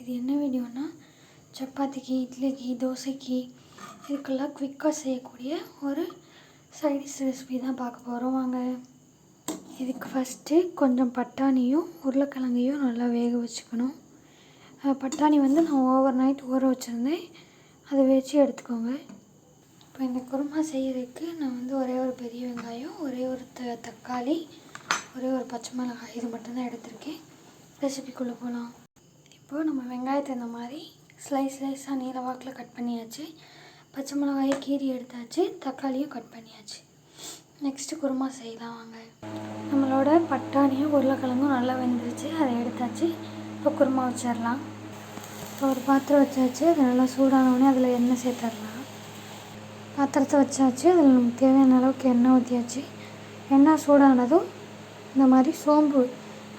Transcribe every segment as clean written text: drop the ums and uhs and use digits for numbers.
இது என்ன வீடியோனா சப்பாத்திக்கு, இட்லிக்கு, தோசைக்கு இதுக்கெல்லாம் குவிக்காக செய்யக்கூடிய ஒரு சைடிஷ் ரெசிபி தான் பார்க்க போகிறோம். வாங்க. இதுக்கு ஃபஸ்ட்டு கொஞ்சம் பட்டாணியும் உருளைக்கிழங்கையும் நல்லா வேக வச்சுக்கணும். பட்டாணி வந்து நான் ஓவர் நைட் ஊற வச்சுருந்தேன், அதை வச்சு எடுத்துக்கோங்க. இப்போ இந்த குருமா செய்கிறதுக்கு நான் வந்து ஒரே ஒரு பெரிய வெங்காயம், ஒரே ஒரு தக்காளி, ஒரே ஒரு பச்சை மிளகாய் இது மட்டும்தான் எடுத்திருக்கேன். ரெசிபிக்குள்ளே போகலாம். இப்போது நம்ம வெங்காயத்தை இந்த மாதிரி ஸ்லைஸாக நீல வாக்கில் கட் பண்ணியாச்சு. பச்சை மிளகாயை கீரி எடுத்தாச்சு. தக்காளியும் கட் பண்ணியாச்சு. நெக்ஸ்ட்டு குருமா செய்யலாம் வாங்க. நம்மளோட பட்டாணியும் உருளைக்கிழங்கும் நல்லா வெந்துருச்சு, அதை எடுத்தாச்சு. இப்போ குருமா வச்சிடலாம். இப்போ ஒரு பாத்திரம் வச்சாச்சு, அது நல்லா சூடானவுடனே அதில் எண்ணெய் சேர்த்துடலாம். பாத்திரத்தை வச்சாச்சு, அதில் நமக்கு தேவையான அளவுக்கு எண்ணெய் ஊற்றியாச்சு. எண்ணெய் சூடானதும் இந்த மாதிரி சோம்பு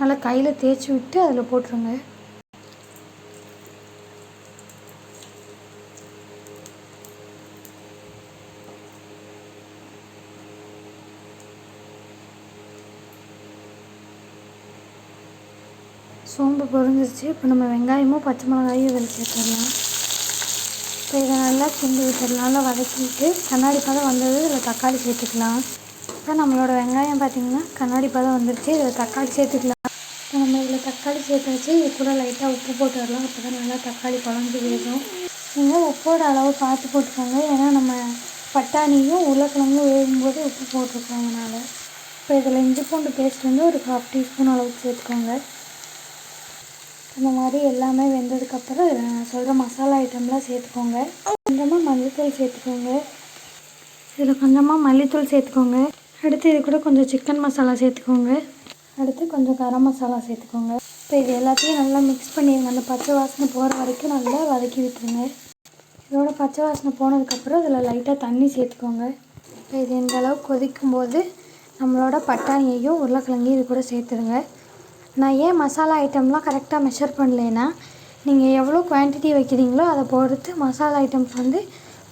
நல்லா கையில் தேய்ச்சி விட்டு அதில் போட்டுருங்க. சோம்பு பொரிஞ்சிருச்சு. இப்போ நம்ம வெங்காயமும் பச்சை மிளகாயும் இதில் சேர்த்துடலாம். இப்போ இதை நல்லா கிண்டி விட்டுடலாம். நல்லா வதக்கிட்டு கண்ணாடி பதம் வந்தது இதில் தக்காளி சேர்த்துக்கலாம். இப்போ நம்மளோட வெங்காயம் பார்த்திங்கன்னா கண்ணாடி பதம் வந்துருச்சு. இதில் தக்காளி சேர்த்துக்கலாம். இப்போ நம்ம இதில் தக்காளி சேர்த்தாச்சு. இது கூட லைட்டாக உப்பு போட்டு வரலாம். அப்போ தான் நல்லா தக்காளி குழஞ்சி வேகும். நீங்கள் உப்போட அளவு பார்த்து போட்டுக்கோங்க, ஏன்னா நம்ம பட்டாணியும் உருளைக்கிழங்கும் வேகும்போது உப்பு போட்டிருக்கோம். அதனால் இப்போ இதில் இஞ்சி பூண்டு பேஸ்ட் வந்து ஒரு 1/2 டீஸ்பூன் அளவுக்கு சேர்த்துக்கோங்க. இந்த மாதிரி எல்லாமே வெந்ததுக்கப்புறம் இதில் நான் சொல்கிற மசாலா ஐட்டம்லாம் சேர்த்துக்கோங்க. கொஞ்சமாக மல்லித்தூள் சேர்த்துக்கோங்க. இதில் கொஞ்சமாக மல்லித்தூள் சேர்த்துக்கோங்க. அடுத்து இது கூட கொஞ்சம் சிக்கன் மசாலா சேர்த்துக்கோங்க. அடுத்து கொஞ்சம் கரம் மசாலா சேர்த்துக்கோங்க. இப்போ இது எல்லாத்தையும் நல்லா மிக்ஸ் பண்ணிடுங்க. அந்த பச்சை வாசனை போகிற வரைக்கும் நல்லா வதக்கி விட்டுருங்க. இதோட பச்சை வாசனை போனதுக்கப்புறம் இதில் லைட்டாக தண்ணி சேர்த்துக்கோங்க. இப்போ இது இந்த அளவுக்கு கொதிக்கும்போது நம்மளோட பட்டாணியையும் உருளைக்கிழங்கையும் இது கூட சேர்த்துடுங்க. நான் ஏன் மசாலா ஐட்டம்லாம் கரெக்டாக மெஷர் பண்ணலைன்னா, நீங்கள் எவ்வளோ குவான்டிட்டி வைக்கிறீங்களோ அதை பொறுத்து மசாலா ஐட்டம்ஸ் வந்து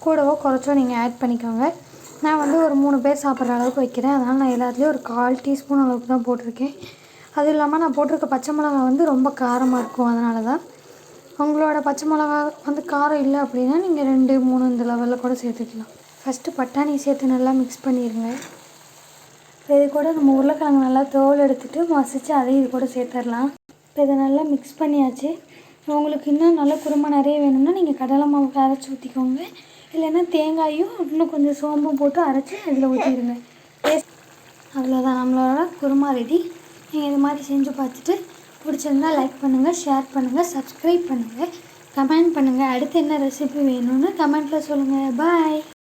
கூடவோ குறைச்சோ நீங்கள் ஆட் பண்ணிக்கோங்க. நான் வந்து ஒரு 3 பேர் சாப்பிட்ற அளவுக்கு வைக்கிறேன், அதனால் நான் எல்லாத்துலேயும் ஒரு 1/4 டீஸ்பூன் அளவுக்கு தான் போட்டிருக்கேன். அதுவும் இல்லாமல் நான் போட்டிருக்க பச்சை மிளகா வந்து ரொம்ப காரமாக இருக்கும். அதனால தான். உங்களோட பச்சை மிளகா வந்து காரம் இல்லை அப்படின்னா நீங்கள் 2, 3 இந்த லெவலில் கூட சேர்த்துக்கலாம். ஃபஸ்ட்டு பட்டாணி சேர்த்து நல்லா மிக்ஸ் பண்ணிடுங்க. இப்போ இது கூட நம்ம உருளைக்கிழங்கு நல்லா தோல் எடுத்துகிட்டு மசித்து அதையும் இது கூட சேர்த்துடலாம். இப்போ இதை நல்லா மிக்ஸ் பண்ணியாச்சு. உங்களுக்கு இன்னும் நல்லா குருமா நிறைய வேணும்னா நீங்கள் கடலை மாவு அரைச்சி ஊற்றிக்கோங்க. இல்லைன்னா தேங்காயும் இன்னும் கொஞ்சம் சோம்பும் போட்டு அரைச்சி அதில் ஊற்றிடுங்க. அவ்வளோதான், நம்மளோட குருமா ரெடி. நீங்கள் இது மாதிரி செஞ்சு பார்த்துட்டு பிடிச்சிருந்தால் லைக் பண்ணுங்கள், ஷேர் பண்ணுங்கள், சப்ஸ்கிரைப் பண்ணுங்கள், கமெண்ட் பண்ணுங்கள். அடுத்து என்ன ரெசிபி வேணும்னு கமெண்ட்டில் சொல்லுங்கள். பாய்.